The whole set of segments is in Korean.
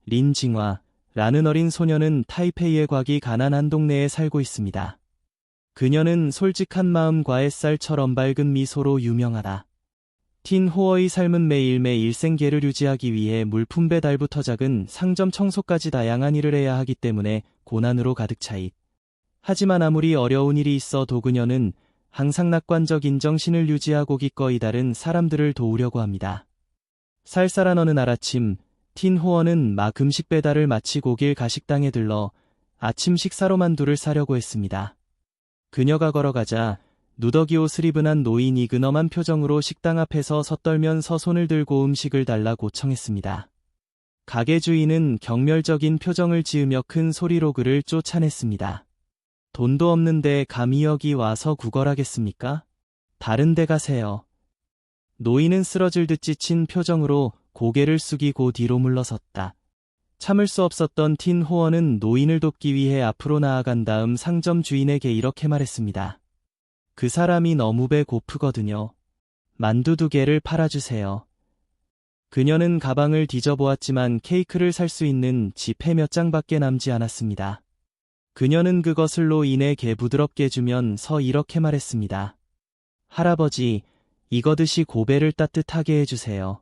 린징화라는 어린 소녀는 타이페이의 과기 가난한 동네에 살고 있습니다. 그녀는 솔직한 마음과 햇살처럼 밝은 미소로 유명하다. 틴 호어의 삶은 매일매일 생계를 유지하기 위해 물품 배달부터 작은 상점 청소까지 다양한 일을 해야 하기 때문에 고난으로 가득 차있. 하지만 아무리 어려운 일이 있어도 그녀는 항상 낙관적 인정신을 유지하고 기꺼이 다른 사람들을 도우려고 합니다. 쌀쌀한 어느 날 아침, 틴 호어는 막 음식 배달을 마치고 길 가식당에 들러 아침 식사로 만두를 사려고 했습니다. 그녀가 걸어가자 누더기 옷을 입은 한 노인이 근엄한 표정으로 식당 앞에서 섰떨면서 손을 들고 음식을 달라고 청했습니다. 가게 주인은 경멸적인 표정을 지으며 큰 소리로 그를 쫓아냈습니다. 돈도 없는데 감히 여기 와서 구걸하겠습니까? 다른 데 가세요. 노인은 쓰러질 듯 지친 표정으로 고개를 숙이고 뒤로 물러섰다. 참을 수 없었던 틴 호어는 노인을 돕기 위해 앞으로 나아간 다음 상점 주인에게 이렇게 말했습니다. 그 사람이 너무 배고프거든요. 만두 2개를 팔아주세요. 그녀는 가방을 뒤져보았지만 케이크를 살 수 있는 지폐 몇 장밖에 남지 않았습니다. 그녀는 그것을로 인해 개 부드럽게 주면서 이렇게 말했습니다. 할아버지, 이거 드시 고배를 따뜻하게 해주세요.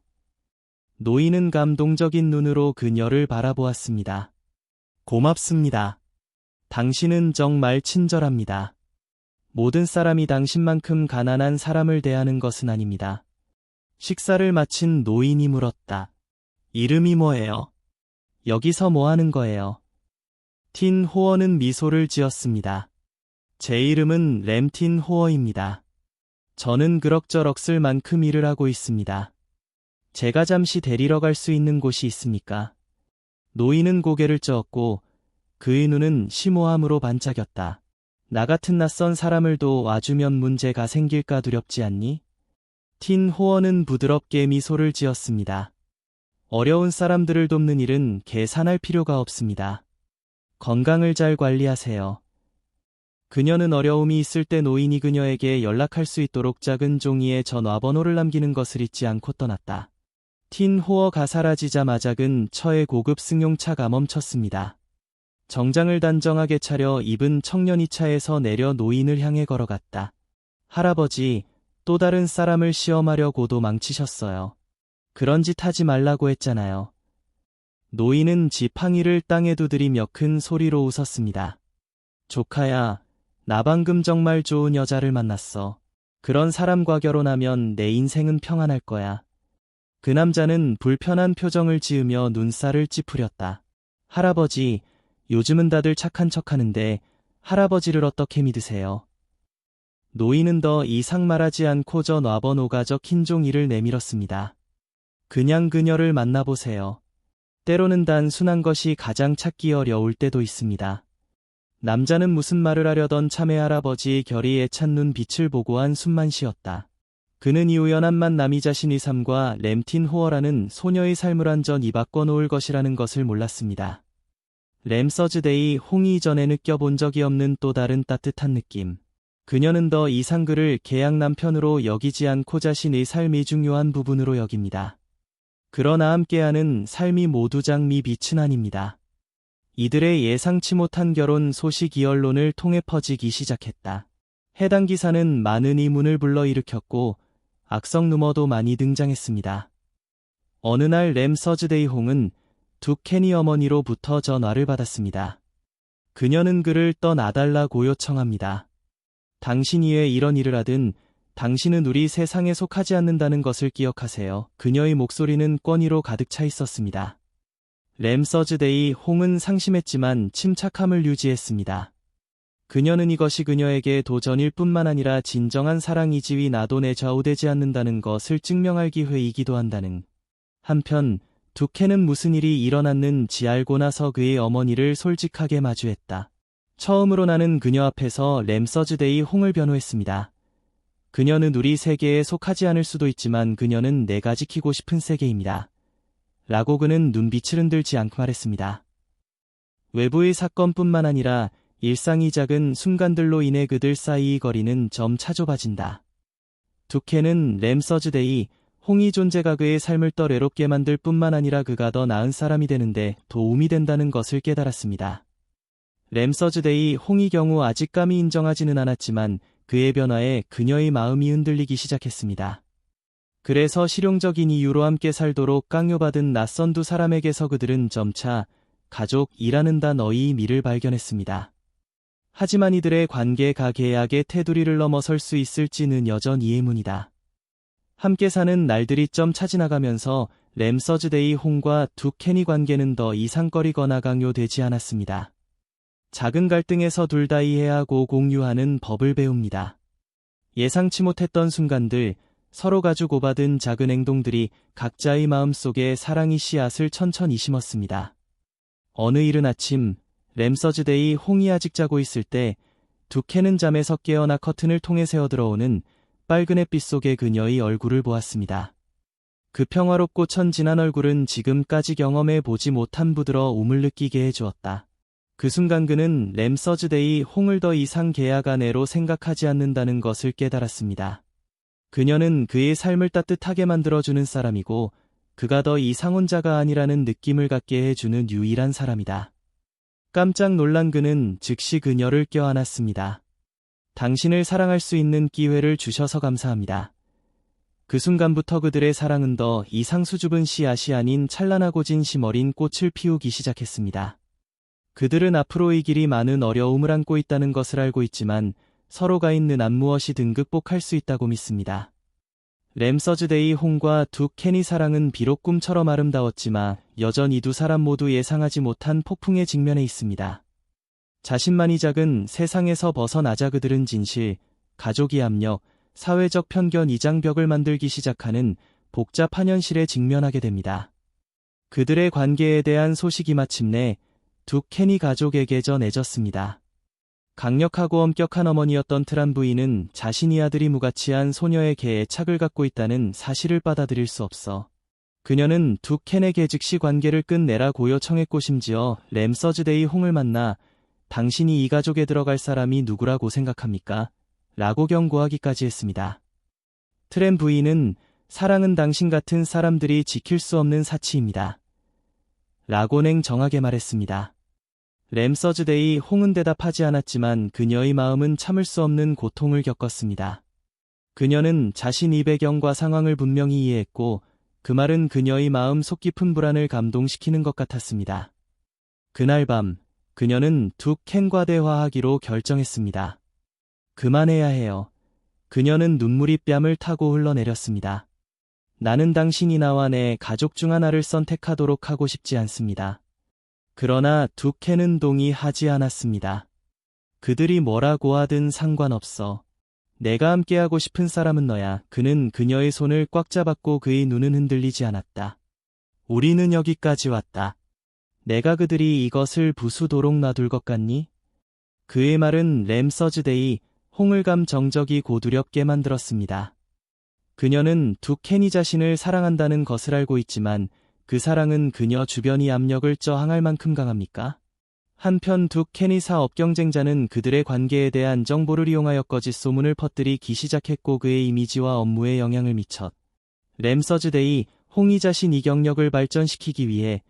노인은 감동적인 눈으로 그녀를 바라보았습니다. 고맙습니다. 당신은 정말 친절합니다. 모든 사람이 당신만큼 가난한 사람을 대하는 것은 아닙니다. 식사를 마친 노인이 물었다. 이름이 뭐예요? 여기서 뭐 하는 거예요? 틴 호어는 미소를 지었습니다. 제 이름은 램틴 호어입니다. 저는 그럭저럭 쓸 만큼 일을 하고 있습니다. 제가 잠시 데리러 갈 수 있는 곳이 있습니까? 노인은 고개를 저었고 그의 눈은 심오함으로 반짝였다. 나 같은 낯선 사람을 도와주면 문제가 생길까 두렵지 않니? 틴 호어는 부드럽게 미소를 지었습니다. 어려운 사람들을 돕는 일은 계산할 필요가 없습니다. 건강을 잘 관리하세요. 그녀는 어려움이 있을 때 노인이 그녀에게 연락할 수 있도록 작은 종이에 전화번호를 남기는 것을 잊지 않고 떠났다. 틴 호어가 사라지자마자 근처의 고급 승용차가 멈췄습니다. 정장을 단정하게 차려 입은 청년이 차에서 내려 노인을 향해 걸어갔다. 할아버지, 또 다른 사람을 시험하려고도 망치셨어요. 그런 짓 하지 말라고 했잖아요. 노인은 지팡이를 땅에 두드리며 큰 소리로 웃었습니다. 조카야, 나 방금 정말 좋은 여자를 만났어. 그런 사람과 결혼하면 내 인생은 평안할 거야. 그 남자는 불편한 표정을 지으며 눈살을 찌푸렸다. 할아버지, 요즘은 다들 착한 척하는데 할아버지를 어떻게 믿으세요? 노인은 더 이상 말하지 않고 전화번호가 적힌 종이를 내밀었습니다. 그냥 그녀를 만나보세요. 때로는 단순한 것이 가장 찾기 어려울 때도 있습니다. 남자는 무슨 말을 하려던 참외 할아버지의 결이 애찬 눈빛을 보고 한숨만 쉬었다. 그는 이 우연한 만남이 자신의 삶과 램틴 호어라는 소녀의 삶을 완전히 바꿔놓을 것이라는 것을 몰랐습니다. 램 서즈데이 홍이 이전에 느껴본 적이 없는 또 다른 따뜻한 느낌. 그녀는 더 이상 그를 계약 남편으로 여기지 않고 자신의 삶이 중요한 부분으로 여깁니다. 그러나 함께하는 삶이 모두 장미 빛은 아닙니다. 이들의 예상치 못한 결혼 소식이 언론을 통해 퍼지기 시작했다. 해당 기사는 많은 의문을 불러일으켰고 악성 루머도 많이 등장했습니다. 어느 날 램 서즈데이 홍은 두 케니 어머니로부터 전화를 받았습니다. 그녀는 그를 떠나달라고 요청합니다. 당신이 왜 이런 일을 하든 당신은 우리 세상에 속하지 않는다는 것을 기억하세요. 그녀의 목소리는 권위로 가득 차 있었습니다. 램 서즈데이 홍은 상심했지만 침착함을 유지했습니다. 그녀는 이것이 그녀에게 도전일 뿐만 아니라 진정한 사랑이지위 나돈에 좌우되지 않는다는 것을 증명할 기회이기도 한다는. 한편 두케는 무슨 일이 일어났는지 알고 나서 그의 어머니를 솔직하게 마주했다. 처음으로 나는 그녀 앞에서 램 서즈데이 홍을 변호했습니다. 그녀는 우리 세계에 속하지 않을 수도 있지만 그녀는 내가 지키고 싶은 세계입니다. 라고 그는 눈빛을 흔들지 않고 말했습니다. 외부의 사건뿐만 아니라 일상이 작은 순간들로 인해 그들 사이의 거리는 점차 좁아진다. 두케는 램 서즈데이 홍이 존재가 그의 삶을 더 외롭게 만들 뿐만 아니라 그가 더 나은 사람이 되는데 도움이 된다는 것을 깨달았습니다. 램서즈데이 홍의 경우 아직 감히 인정하지는 않았지만 그의 변화에 그녀의 마음이 흔들리기 시작했습니다. 그래서 실용적인 이유로 함께 살도록 강요받은 낯선 두 사람에게서 그들은 점차 가족이라는 단어의 미를 발견했습니다. 하지만 이들의 관계가 계약의 테두리를 넘어설 수 있을지는 여전히 의문이다. 함께 사는 날들이 점 차지나가면서 램서즈데이 홍과 두 켄의 관계는 더 이상거리거나 강요되지 않았습니다. 작은 갈등에서 둘 다 이해하고 공유하는 법을 배웁니다. 예상치 못했던 순간들, 서로가 주고받은 작은 행동들이 각자의 마음속에 사랑의 씨앗을 천천히 심었습니다. 어느 이른 아침, 램서즈데이 홍이 아직 자고 있을 때 두 켄은 잠에서 깨어나 커튼을 통해 새어들어오는 빨간 햇빛 속에 그녀의 얼굴을 보았습니다. 그 평화롭고 천진한 얼굴은 지금까지 경험해 보지 못한 부드러움을 느끼게 해주었다. 그 순간 그는 램서즈데이 홍을 더 이상 계약 아내로 생각하지 않는다는 것을 깨달았습니다. 그녀는 그의 삶을 따뜻하게 만들어주는 사람이고 그가 더 이상 혼자가 아니라는 느낌을 갖게 해주는 유일한 사람이다. 깜짝 놀란 그는 즉시 그녀를 껴안았습니다. 당신을 사랑할 수 있는 기회를 주셔서 감사합니다. 그 순간부터 그들의 사랑은 더 이상 수줍은 씨앗이 아닌 찬란하고 진심 어린 꽃을 피우기 시작했습니다. 그들은 앞으로의 길이 많은 어려움을 안고 있다는 것을 알고 있지만 서로가 있는 한 무엇이든 극복할 수 있다고 믿습니다. 램서즈데이 홍과 두 켄의 사랑은 비록 꿈처럼 아름다웠지만 여전히 두 사람 모두 예상하지 못한 폭풍에 직면해 있습니다. 자신만이 작은 세상에서 벗어나자 그들은 진실, 가족의 압력, 사회적 편견 이장벽을 만들기 시작하는 복잡한 현실에 직면하게 됩니다. 그들의 관계에 대한 소식이 마침내 두 켄이 가족에게 전해졌습니다. 강력하고 엄격한 어머니였던 트란 부인은 자신의 아들이 무가치한 소녀에게 착을 갖고 있다는 사실을 받아들일 수 없어 그녀는 두 켄에게 즉시 관계를 끝내라고 요청했고 심지어 램서즈데이 홍을 만나 당신이 이 가족에 들어갈 사람이 누구라고 생각합니까? 라고 경고하기까지 했습니다. 트란 부인은 사랑은 당신 같은 사람들이 지킬 수 없는 사치입니다. 라고 냉정하게 말했습니다. 램서즈데이 홍은 대답하지 않았지만 그녀의 마음은 참을 수 없는 고통을 겪었습니다. 그녀는 자신의 배경과 상황을 분명히 이해했고 그 말은 그녀의 마음 속 깊은 불안을 감동시키는 것 같았습니다. 그날 밤 그녀는 두 켄과 대화하기로 결정했습니다. 그만해야 해요. 그녀는 눈물이 뺨을 타고 흘러내렸습니다. 나는 당신이 나와 내 가족 중 하나를 선택하도록 하고 싶지 않습니다. 그러나 두 켄은 동의하지 않았습니다. 그들이 뭐라고 하든 상관없어. 내가 함께하고 싶은 사람은 너야. 그는 그녀의 손을 꽉 잡았고 그의 눈은 흔들리지 않았다. 우리는 여기까지 왔다. 내가 그들이 이것을 부수도록 놔둘 것 같니? 그의 말은 램서즈데이 홍을 감정적이 고두렵게 만들었습니다. 그녀는 두 켄이 자신을 사랑한다는 것을 알고 있지만 그 사랑은 그녀 주변이 압력을 저항할 만큼 강합니까? 한편 두 켄이 사업 경쟁자는 그들의 관계에 대한 정보를 이용하여 거짓 소문을 퍼뜨리기 시작했고 그의 이미지와 업무에 영향을 미쳤. 램서즈데이 홍이 자신의 경력을 발전시키기 위해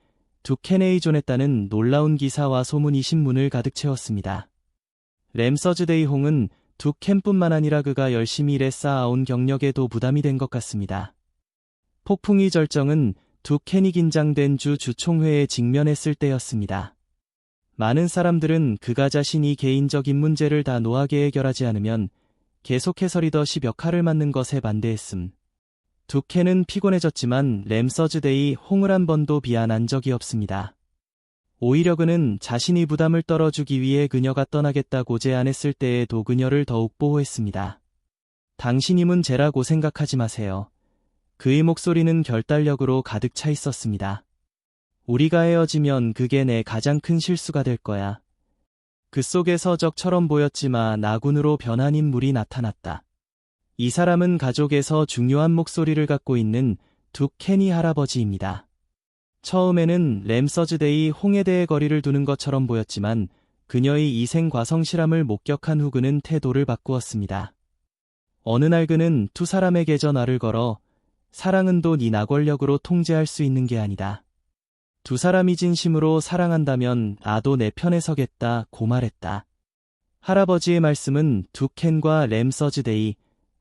두 켄에 의존했다는 놀라운 기사와 소문이 신문을 가득 채웠습니다. 램서즈데이 홍은 두 켄뿐만 아니라 그가 열심히 일해 쌓아온 경력에도 부담이 된 것 같습니다. 폭풍의 절정은 두 켄이 긴장된 주총회에 직면했을 때였습니다. 많은 사람들은 그가 자신이 개인적인 문제를 단호하게 해결하지 않으면 계속해서 리더십 역할을 맡는 것에 반대했음. 두 켄은 피곤해졌지만 램서즈데이 홍을 한 번도 비난한 적이 없습니다. 오히려 그는 자신이 부담을 떨어주기 위해 그녀가 떠나겠다고 제안했을 때에도 그녀를 더욱 보호했습니다. 당신이 문제라고 생각하지 마세요. 그의 목소리는 결단력으로 가득 차 있었습니다. 우리가 헤어지면 그게 내 가장 큰 실수가 될 거야. 그 속에서 적처럼 보였지만 아군으로 변한 인물이 나타났다. 이 사람은 가족에서 중요한 목소리를 갖고 있는 두 켄이 할아버지입니다. 처음에는 램서즈데이 홍에 대해 거리를 두는 것처럼 보였지만 그녀의 이생과 성실함을 목격한 후 그는 태도를 바꾸었습니다. 어느 날 그는 두 사람에게 전화를 걸어 사랑은 돈 이나 권력으로 통제할 수 있는 게 아니다. 두 사람이 진심으로 사랑한다면 나도 내 편에 서겠다 고 말했다. 할아버지의 말씀은 둑켄과 램 서즈데이,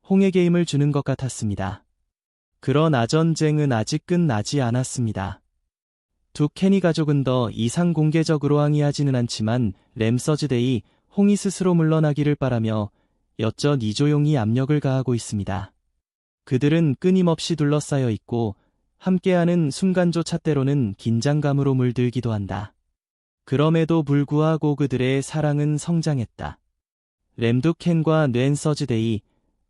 홍에게 힘을 주는 것 같았습니다. 그러나 전쟁은 아직 끝나지 않았습니다. 둑켄이 가족은 더 이상 공개적으로 항의하지는 않지만 램 서즈데이, 홍이 스스로 물러나기를 바라며 여전히 조용히 압력을 가하고 있습니다. 그들은 끊임없이 둘러싸여 있고 함께하는 순간조차 때로는 긴장감으로 물들기도 한다. 그럼에도 불구하고 그들의 사랑은 성장했다. 램둑켄과 렌 서즈데이,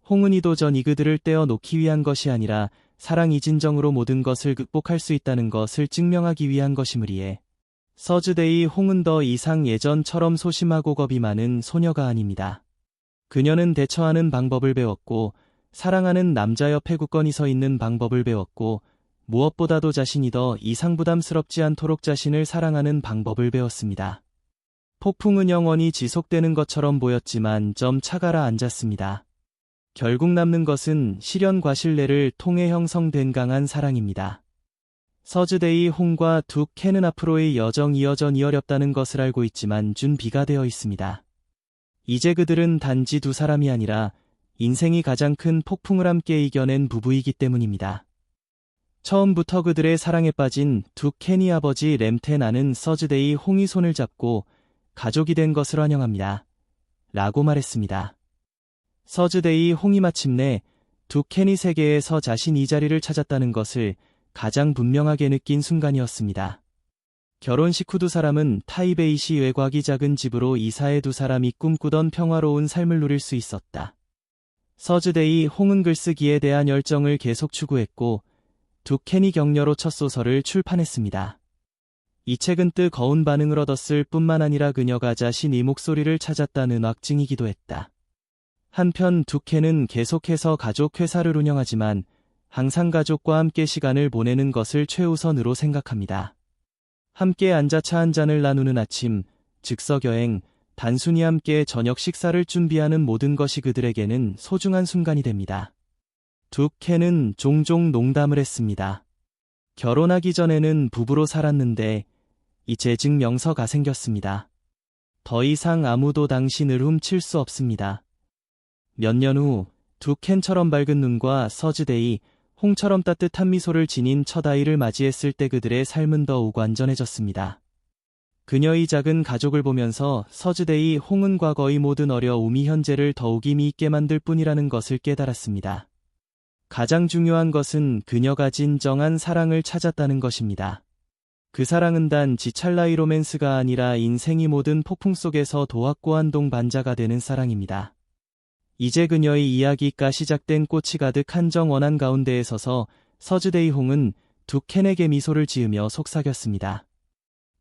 홍은 이도저히 그들을 떼어놓기 위한 것이 아니라 사랑이 진정으로 모든 것을 극복할 수 있다는 것을 증명하기 위한 것이므리에. 서즈데이 홍은 더 이상 예전처럼 소심하고 겁이 많은 소녀가 아닙니다. 그녀는 대처하는 방법을 배웠고 사랑하는 남자 옆에 굳건히 서 있는 방법을 배웠고 무엇보다도 자신이 더 이상 부담스럽지 않도록 자신을 사랑하는 방법을 배웠습니다. 폭풍은 영원히 지속되는 것처럼 보였지만 점차 가라앉았습니다. 결국 남는 것은 시련과 신뢰를 통해 형성된 강한 사랑입니다. 서즈데이 홍과 둑켄은 앞으로의 여정이 여전히 어렵다는 것을 알고 있지만 준비가 되어 있습니다. 이제 그들은 단지 두 사람이 아니라 인생이 가장 큰 폭풍을 함께 이겨낸 부부이기 때문입니다. 처음부터 그들의 사랑에 빠진 둑켄이 아버지 램테나는 서즈데이 홍이 손을 잡고 가족이 된 것을 환영합니다. 라고 말했습니다. 서즈데이 홍이 마침내 둑켄이 세계에서 자신 이 자리를 찾았다는 것을 가장 분명하게 느낀 순간이었습니다. 결혼식 후 두 사람은 타이베이시 외곽이 작은 집으로 이사해 두 사람이 꿈꾸던 평화로운 삶을 누릴 수 있었다. 서즈데이 홍은 글쓰기에 대한 열정을 계속 추구했고 둑켄이 격려로 첫 소설을 출판했습니다. 이 책은 뜨거운 반응을 얻었을 뿐만 아니라 그녀가 자신의 목소리를 찾았다는 확증이기도 했다. 한편 둑켄은 계속해서 가족 회사를 운영하지만 항상 가족과 함께 시간을 보내는 것을 최우선으로 생각합니다. 함께 앉아 차 한 잔을 나누는 아침, 즉석여행, 단순히 함께 저녁 식사를 준비하는 모든 것이 그들에게는 소중한 순간이 됩니다. 둑켄은 종종 농담을 했습니다. 결혼하기 전에는 부부로 살았는데 이제 증명서가 생겼습니다. 더 이상 아무도 당신을 훔칠 수 없습니다. 몇 년 후 둑켄처럼 밝은 눈과 서즈데이, 홍처럼 따뜻한 미소를 지닌 첫 아이를 맞이했을 때 그들의 삶은 더욱 완전해졌습니다. 그녀의 작은 가족을 보면서 서즈데이 홍은 과거의 모든 어려움이 현재를 더욱 의미 있게 만들 뿐이라는 것을 깨달았습니다. 가장 중요한 것은 그녀가 진정한 사랑을 찾았다는 것입니다. 그 사랑은 단지 찰나의 로맨스가 아니라 인생이 모든 폭풍 속에서 도합고한 동반자가 되는 사랑입니다. 이제 그녀의 이야기가 시작된 꽃이 가득한 정원한 가운데에 서서 서즈데이 홍은 둑켄에게 미소를 지으며 속삭였습니다.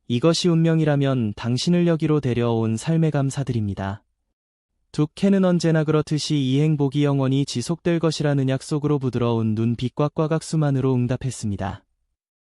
이것이 운명이라면 당신을 여기로 데려온 삶에 감사드립니다. 둑켄은 언제나 그렇듯이 이 행복이 영원히 지속될 것이라는 약속으로 부드러운 눈빛과 꽉악수만으로 응답했습니다.